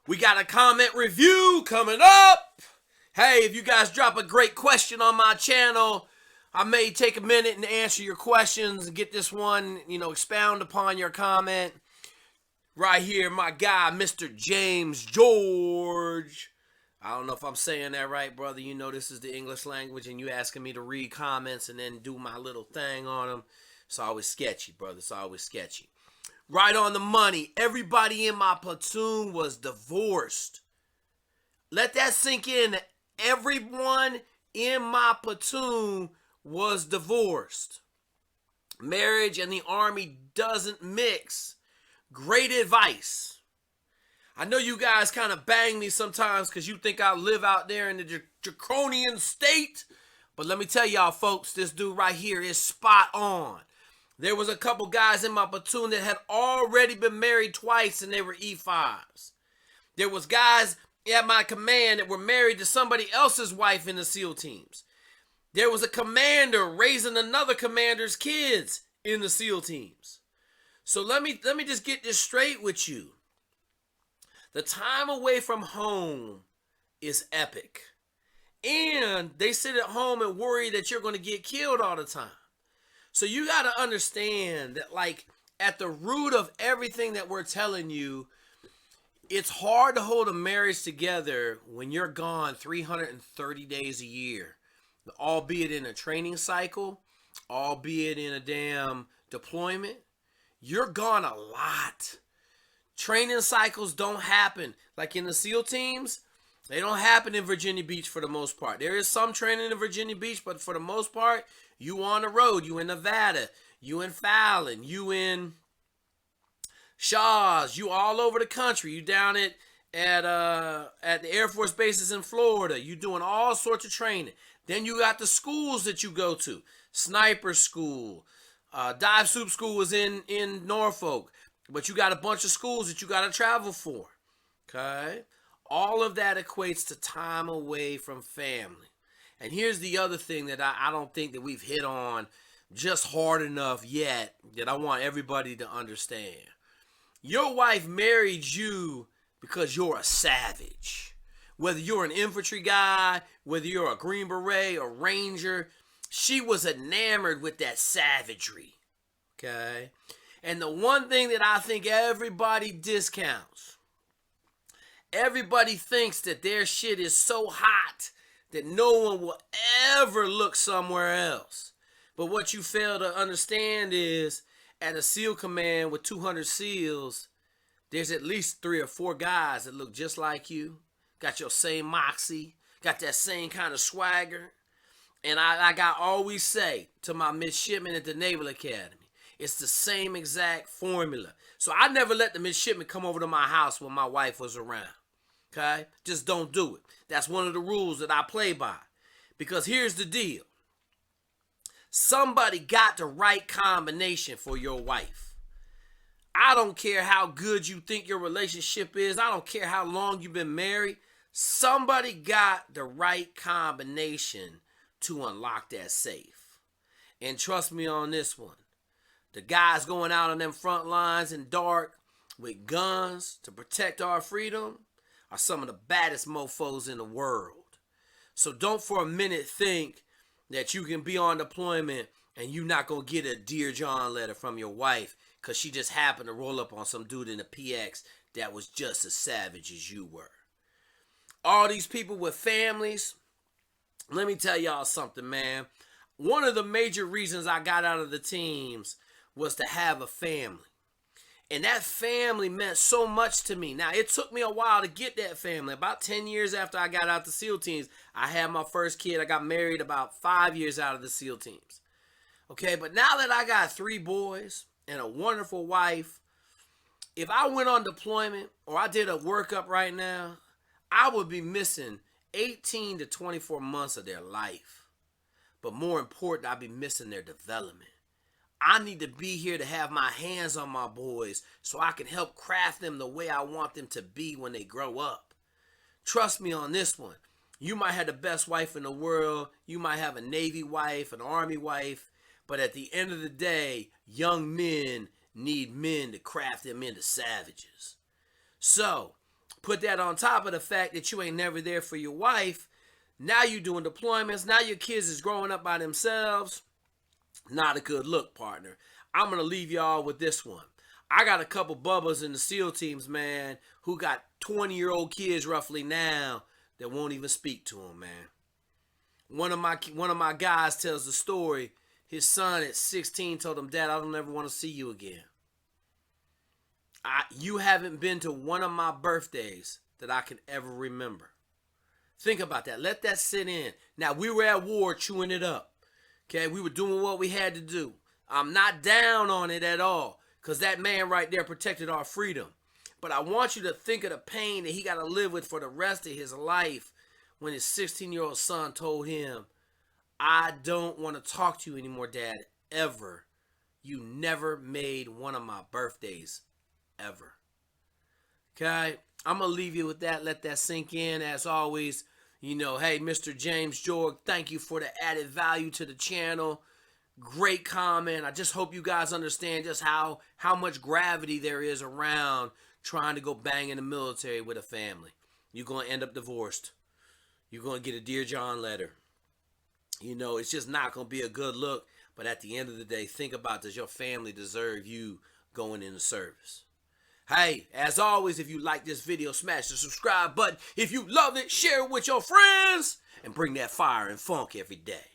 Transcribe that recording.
We got a comment review coming up. Hey, if you guys drop a great question on my channel, I may take a minute and answer your questions and get this one, expound upon your comment. Right here, my guy, Mr. James George. I don't know if I'm saying that right, brother. You know this is the English language, and you asking me to read comments and then do my little thing on them. It's always sketchy, brother. It's always sketchy. Right on the money. Everybody in my platoon was divorced. Let that sink in. Everyone in my platoon was divorced. Marriage and the Army doesn't mix. Great advice. I know you guys kind of bang me sometimes because you think I live out there in the draconian state. But let me tell y'all, folks, this dude right here is spot on. There was a couple guys in my platoon that had already been married twice and they were E5s. There was guys at my command that were married to somebody else's wife in the SEAL teams. There was a commander raising another commander's kids in the SEAL teams. So let me just get this straight with you. The time away from home is epic. And they sit at home and worry that you're going to get killed all the time. So you got to understand that, like, at the root of everything that we're telling you, it's hard to hold a marriage together when you're gone 330 days a year, albeit in a training cycle, albeit in a damn deployment. You're gone a lot. Training cycles don't happen. Like in the SEAL teams, they don't happen in Virginia Beach for the most part. There is some training in Virginia Beach, but for the most part, you on the road. You in Nevada. You in Fallon. You in Shaw's. You all over the country. You down at the Air Force bases in Florida. You doing all sorts of training. Then you got the schools that you go to. Sniper school. Dive soup school is in Norfolk. But you got a bunch of schools that you got to travel for. Okay? All of that equates to time away from family. And here's the other thing that I don't think that we've hit on just hard enough yet that I want everybody to understand. Your wife married you because you're a savage. Whether you're an infantry guy, whether you're a Green Beret or Ranger, she was enamored with that savagery. Okay? And the one thing that I think everybody discounts, everybody thinks that their shit is so hot that no one will ever look somewhere else. But what you fail to understand is at a SEAL command with 200 SEALs, there's at least 3 or 4 guys that look just like you, got your same moxie, got that same kind of swagger. And like I always say to my midshipmen at the Naval Academy, it's the same exact formula. So I never let the midshipmen come over to my house when my wife was around. Okay? Just don't do it. That's one of the rules that I play by. Because here's the deal. Somebody got the right combination for your wife. I don't care how good you think your relationship is. I don't care how long you've been married. Somebody got the right combination to unlock that safe. And trust me on this one. The guys going out on them front lines in dark with guns to protect our freedom are some of the baddest mofos in the world. So don't for a minute think that you can be on deployment and you're not going to get a Dear John letter from your wife because she just happened to roll up on some dude in a PX that was just as savage as you were. All these people with families, let me tell y'all something, man. One of the major reasons I got out of the teams was to have a family. And that family meant so much to me. Now, it took me a while to get that family. About 10 years after I got out the SEAL teams, I had my first kid. I got married about 5 years out of the SEAL teams. Okay, but now that I got 3 boys and a wonderful wife, if I went on deployment or I did a workup right now, I would be missing 18 to 24 months of their life. But more important, I'd be missing their development. I need to be here to have my hands on my boys so I can help craft them the way I want them to be when they grow up. Trust me on this one. You might have the best wife in the world. You might have a Navy wife, an Army wife. But at the end of the day, young men need men to craft them into savages. So, Put that on top of the fact that you ain't never there for your wife. Now you doing deployments. Now your kids is growing up by themselves. Not a good look, partner. I'm going to leave y'all with this one. I got a couple bubbas in the SEAL teams, man, who got 20-year-old kids roughly now that won't even speak to them, man. One of my guys tells the story. His son at 16 told him, "Dad, I don't ever want to see you again. You haven't been to one of my birthdays that I can ever remember." Think about that. Let that sit in. Now, we were at war chewing it up. Okay, we were doing what we had to do. I'm not down on it at all, because that man right there protected our freedom. But I want you to think of the pain that he got to live with for the rest of his life when his 16-year-old son told him, "I don't want to talk to you anymore, Dad, ever. You never made one of my birthdays, ever." Okay, I'm going to leave you with that. Let that sink in. As always, hey, Mr. James Jorg, thank you for the added value to the channel. Great comment. I just hope you guys understand just how much gravity there is around trying to go bang in the military with a family. You're going to end up divorced. You're going to get a Dear John letter. It's just not going to be a good look. But at the end of the day, think about, does your family deserve you going into service? Hey, as always, if you like this video, smash the subscribe button. If you love it, share it with your friends. And bring that fire and funk every day.